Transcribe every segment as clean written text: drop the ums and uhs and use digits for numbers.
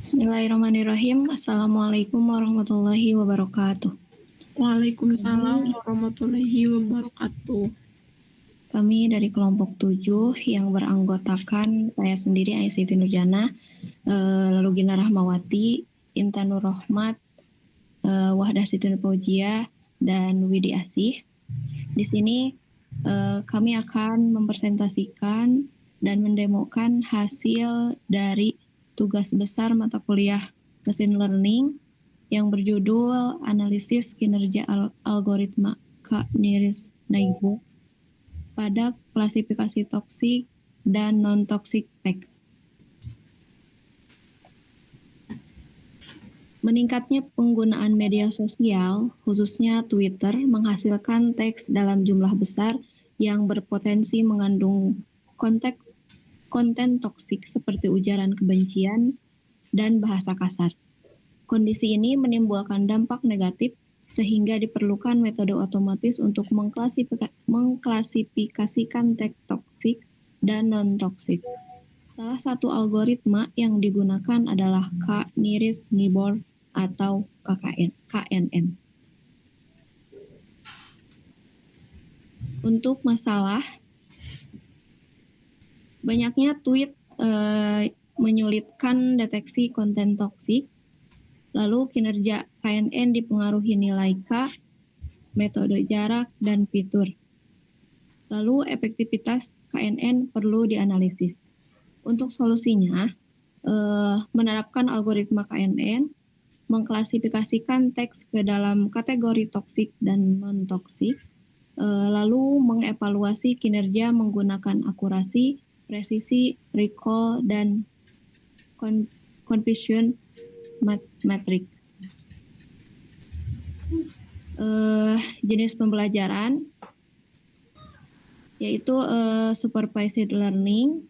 Bismillahirrahmanirrahim. Assalamualaikum warahmatullahi wabarakatuh. Waalaikumsalam warahmatullahi wabarakatuh. Kami dari kelompok 7 yang beranggotakan saya sendiri Aisyah Nurjana, lalu Gina Rahmawati, Intan Nur Rahmat, Wahdah Siti Fauzia, dan Widi Asih. Di sini kami akan mempresentasikan dan mendemokan hasil dari tugas besar mata kuliah Machine Learning yang berjudul Analisis Kinerja Algoritma K-Nearest-Neighbor pada klasifikasi toksik dan non-toxic teks. Meningkatnya penggunaan media sosial, khususnya Twitter, menghasilkan teks dalam jumlah besar yang berpotensi mengandung konten toksik seperti ujaran kebencian dan bahasa kasar. Kondisi ini menimbulkan dampak negatif sehingga diperlukan metode otomatis untuk mengklasifikasikan teks toksik dan non-toksik. Salah satu algoritma yang digunakan adalah K-Nearest-Neighbor atau KNN. Untuk masalah, banyaknya tweet menyulitkan deteksi konten toksik. Lalu kinerja KNN dipengaruhi nilai K, metode jarak, dan fitur. Lalu efektivitas KNN perlu dianalisis. Untuk solusinya, menerapkan algoritma KNN, mengklasifikasikan teks ke dalam kategori toksik dan non-toksik, lalu mengevaluasi kinerja menggunakan akurasi, presisi, recall, dan confusion matrix. Jenis pembelajaran yaitu supervised learning,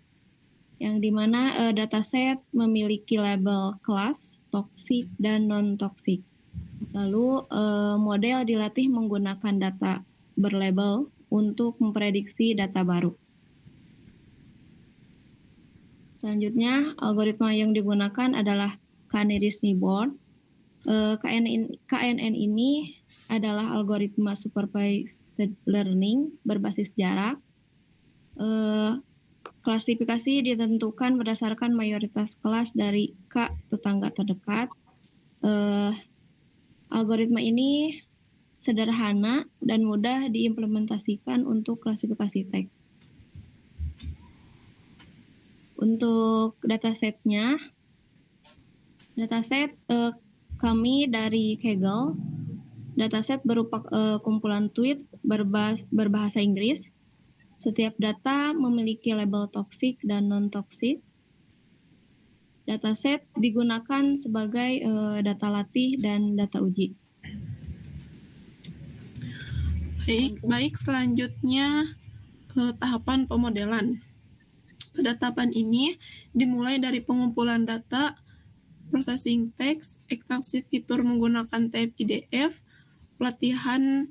yang dimana dataset memiliki label kelas, toksik, dan non-toksik. Lalu model dilatih menggunakan data berlabel untuk memprediksi data baru. Selanjutnya, algoritma yang digunakan adalah K-Nearest-Neighbor. KNN ini adalah algoritma supervised learning berbasis jarak. Klasifikasi ditentukan berdasarkan mayoritas kelas dari K tetangga terdekat. Algoritma ini sederhana dan mudah diimplementasikan untuk klasifikasi teks. Untuk datasetnya, dataset kami dari Kaggle. Dataset berupa kumpulan tweet berbahasa Inggris. Setiap data memiliki label toksik dan non-toksik. Dataset digunakan sebagai data latih dan data uji. Baik, selanjutnya tahapan pemodelan. Pada tahapan ini dimulai dari pengumpulan data, processing teks, ekstraksi fitur menggunakan tab IDF, pelatihan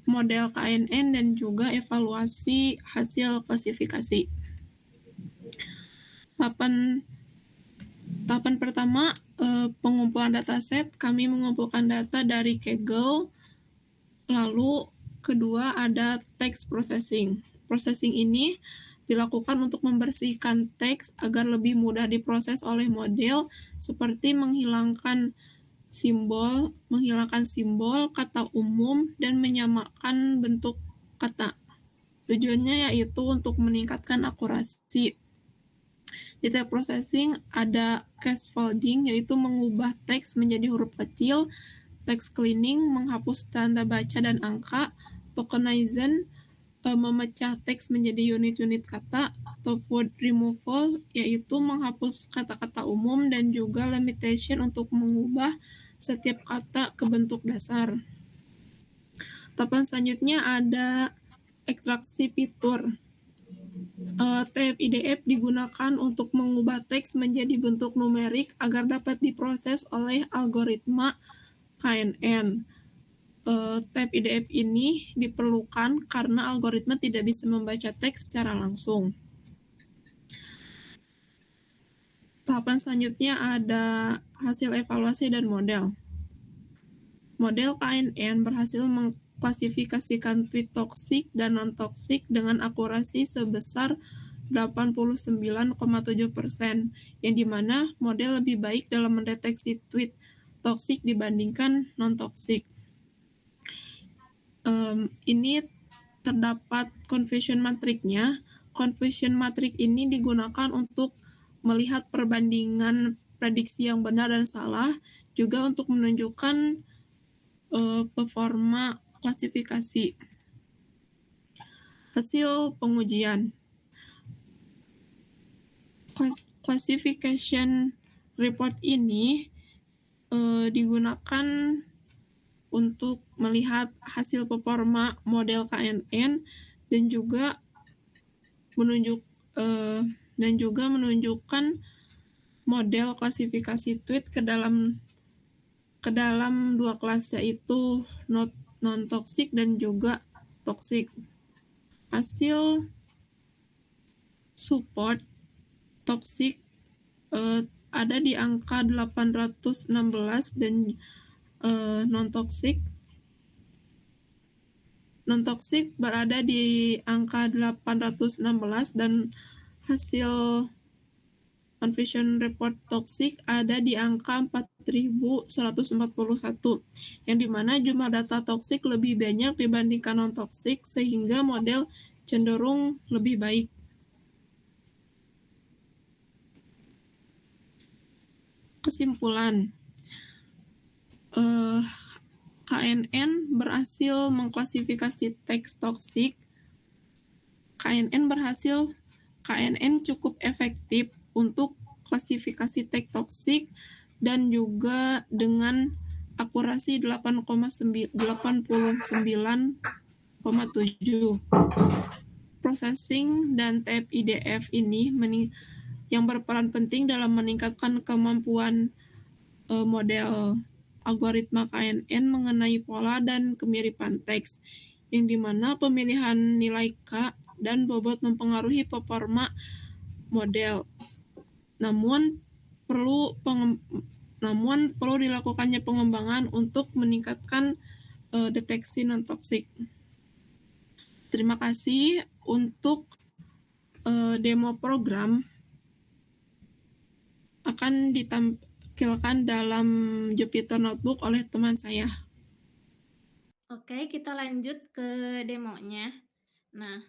model KNN, dan juga evaluasi hasil klasifikasi. Tahapan pertama, pengumpulan dataset. Kami mengumpulkan data dari Kaggle. Lalu kedua ada text processing. Processing ini dilakukan untuk membersihkan teks agar lebih mudah diproses oleh model, seperti menghilangkan simbol, kata umum, dan menyamakan bentuk kata. Tujuannya yaitu untuk meningkatkan akurasi. Di text processing ada scaffolding, yaitu mengubah teks menjadi huruf kecil, text cleaning, menghapus tanda baca dan angka, tokenization, memecah teks menjadi unit-unit kata, stop word removal, yaitu menghapus kata-kata umum, dan juga limitation untuk mengubah setiap kata ke bentuk dasar. Tahapan selanjutnya ada ekstraksi fitur. Tab IDF digunakan untuk mengubah teks menjadi bentuk numerik agar dapat diproses oleh algoritma KNN. Tab IDF ini diperlukan karena algoritma tidak bisa membaca teks secara langsung. Tahapan selanjutnya ada hasil evaluasi dan model. Model KNN berhasil mengklasifikasikan tweet toksik dan non-toksik dengan akurasi sebesar 89,7%, yang dimana model lebih baik dalam mendeteksi tweet toksik dibandingkan non-toksik. Ini terdapat confusion matrix-nya. Confusion matrix ini digunakan untuk melihat perbandingan prediksi yang benar dan salah, juga untuk menunjukkan performa klasifikasi. Hasil pengujian. Classification report ini digunakan untuk melihat hasil performa model KNN dan juga menunjukkan model klasifikasi tweet ke dalam dua kelas, yaitu non-toxic dan juga toxic. Hasil support toxic ada di angka 816 dan non-toxic berada di angka 816 dan hasil confusion report toxic ada di angka 4141, yang dimana jumlah data toxic lebih banyak dibandingkan non-toxic sehingga model cenderung lebih baik. Kesimpulan, KNN berhasil mengklasifikasi teks toksik. KNN cukup efektif untuk klasifikasi teks toksik dan juga dengan akurasi 89,7. Processing dan tab IDF ini yang berperan penting dalam meningkatkan kemampuan model algoritma KNN mengenai pola dan kemiripan teks, yang dimana pemilihan nilai K dan bobot mempengaruhi performa model. Namun perlu dilakukannya pengembangan untuk meningkatkan deteksi non-toksik. Terima kasih. Untuk demo program akan ditampilkan dalam Jupyter Notebook oleh teman saya. Oke, kita lanjut ke demonya. Nah,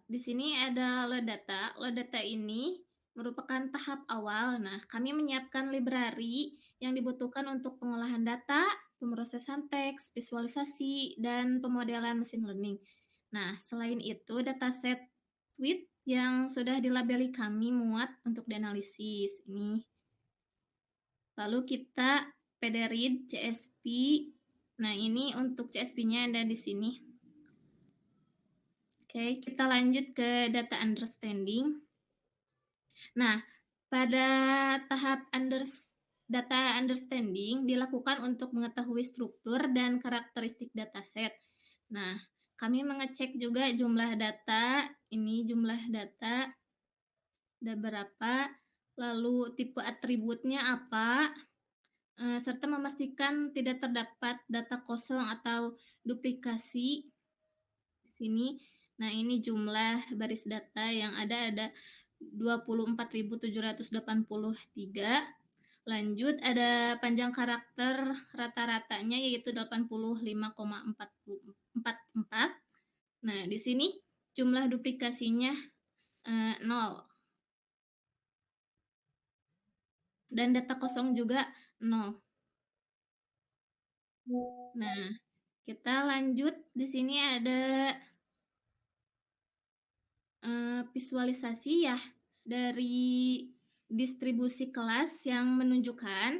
di sini ada load data. Load data ini merupakan tahap awal. Nah, kami menyiapkan library yang dibutuhkan untuk pengolahan data, pemrosesan teks, visualisasi, dan pemodelan machine learning. Nah, selain itu, dataset tweet yang sudah dilabeli kami muat untuk dianalisis ini. Lalu kita pdread CSV. Nah, ini untuk CSV-nya ada di sini. Oke, kita lanjut ke data understanding. Nah, pada tahap data understanding dilakukan untuk mengetahui struktur dan karakteristik dataset. Nah, kami mengecek juga jumlah data. Ini jumlah data ada berapa, lalu tipe atributnya apa, serta memastikan tidak terdapat data kosong atau duplikasi di sini. Nah, ini jumlah baris data yang ada 24.783. Lanjut, ada panjang karakter rata-ratanya yaitu 85,44. Nah, di sini jumlah duplikasinya 0. Dan data kosong juga 0. Nah, kita lanjut. Di sini ada visualisasi ya dari distribusi kelas yang menunjukkan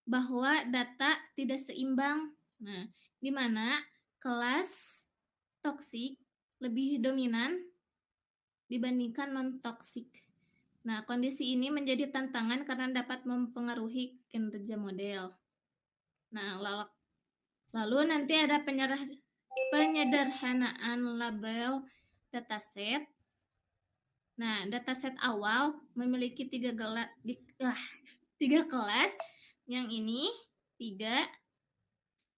bahwa data tidak seimbang. Nah, di mana kelas toksik lebih dominan dibandingkan non-toksik. Nah, kondisi ini menjadi tantangan karena dapat mempengaruhi kinerja model. Nah, lalu nanti ada penyederhanaan label dataset. Nah, dataset awal memiliki tiga kelas, yang ini 3,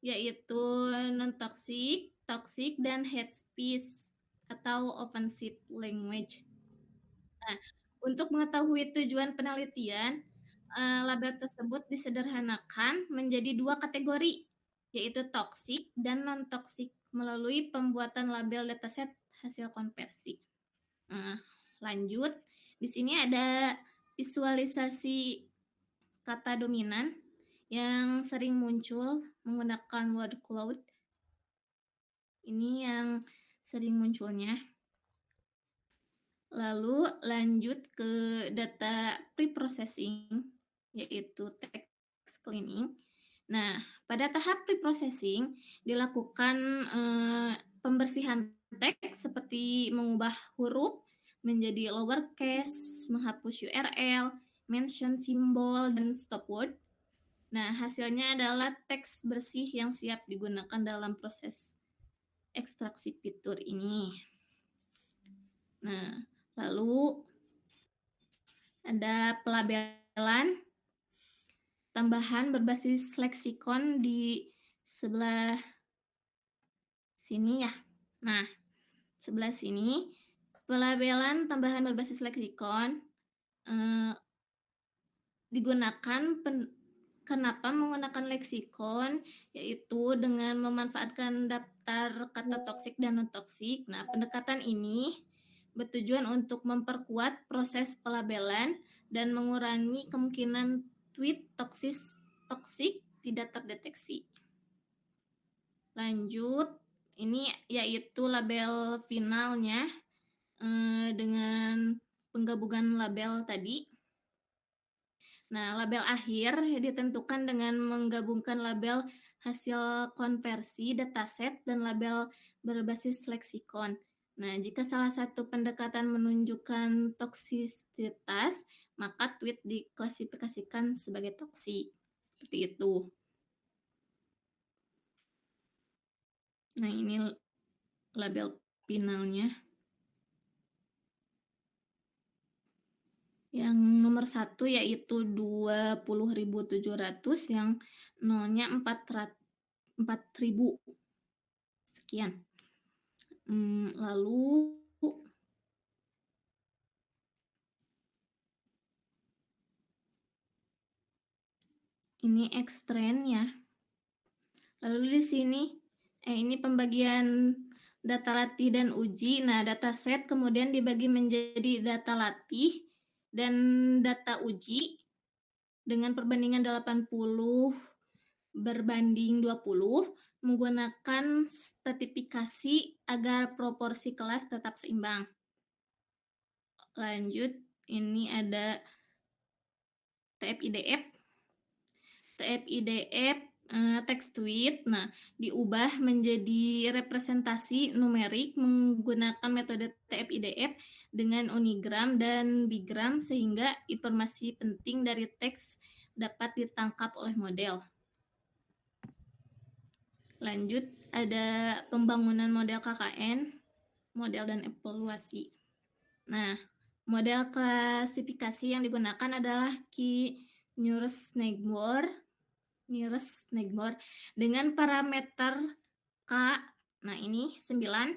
yaitu non-toxic, toxic, dan hate speech atau offensive language. Nah, untuk mengetahui tujuan penelitian, label tersebut disederhanakan menjadi 2 kategori, yaitu toxic dan non-toxic melalui pembuatan label dataset hasil konversi. Lanjut, di sini ada visualisasi kata dominan yang sering muncul menggunakan word cloud. Ini yang sering munculnya. Lalu lanjut ke data preprocessing, yaitu text cleaning. Nah, pada tahap preprocessing dilakukan pembersihan teks seperti mengubah huruf menjadi lowercase, menghapus URL, mention simbol, dan stop word. Nah, hasilnya adalah teks bersih yang siap digunakan dalam proses ekstraksi fitur ini. Nah, lalu ada pelabelan tambahan berbasis leksikon di sebelah sini ya. Nah, sebelah sini pelabelan tambahan berbasis leksikon digunakan. Kenapa menggunakan leksikon? Yaitu dengan memanfaatkan daftar kata toksik dan non-toksik. Nah, pendekatan ini bertujuan untuk memperkuat proses pelabelan dan mengurangi kemungkinan tweet toksik tidak terdeteksi. Lanjut, ini yaitu label finalnya dengan penggabungan label tadi. Nah, label akhir ditentukan dengan menggabungkan label hasil konversi dataset dan label berbasis leksikon. Nah, jika salah satu pendekatan menunjukkan toksisitas, maka tweet diklasifikasikan sebagai toksik. Seperti itu. Nah, ini label finalnya. Yang nomor 1 yaitu 20.700, yang nolnya 4.000. Sekian. Lalu ini Xtrend ya. Lalu di sini ini pembagian data latih dan uji. Nah, dataset kemudian dibagi menjadi data latih dan data uji dengan perbandingan 80 berbanding 20 menggunakan stratifikasi agar proporsi kelas tetap seimbang. Lanjut, ini ada TF-IDF. TF-IDF text tweet, nah diubah menjadi representasi numerik menggunakan metode TF-IDF dengan unigram dan bigram sehingga informasi penting dari teks dapat ditangkap oleh model. Lanjut, ada pembangunan model KKN, model dan evaluasi. Nah, model klasifikasi yang digunakan adalah Knudsen-Negbor dengan parameter K. Nah, ini 9.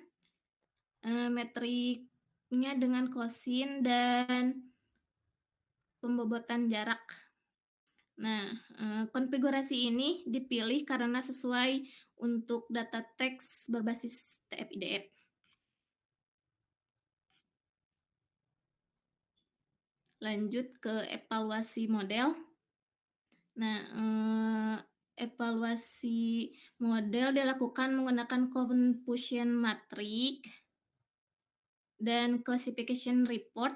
Metriknya dengan kosin dan pembobotan jarak. Nah, konfigurasi ini dipilih karena sesuai untuk data teks berbasis TF-IDF. Lanjut ke evaluasi model. Nah, evaluasi model dilakukan menggunakan confusion matrix dan classification report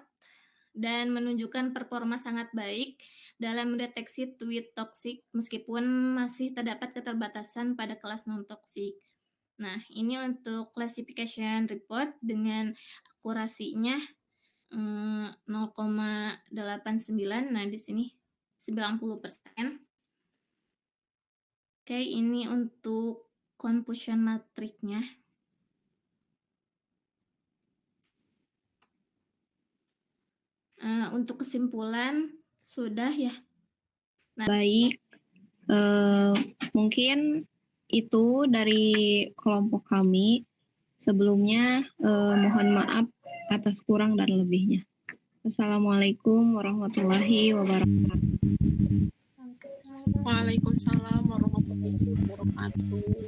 dan menunjukkan performa sangat baik dalam mendeteksi tweet toksik meskipun masih terdapat keterbatasan pada kelas non-toksik. Nah, ini untuk classification report dengan akurasinya 0,89. Nah, di sini 90%. Oke, ini untuk confusion matrix-nya. Untuk kesimpulan sudah ya. Baik, mungkin itu dari kelompok kami. Sebelumnya mohon maaf atas kurang dan lebihnya. Assalamualaikum warahmatullahi wabarakatuh. Waalaikumsalam warahmatullahi wabarakatuh.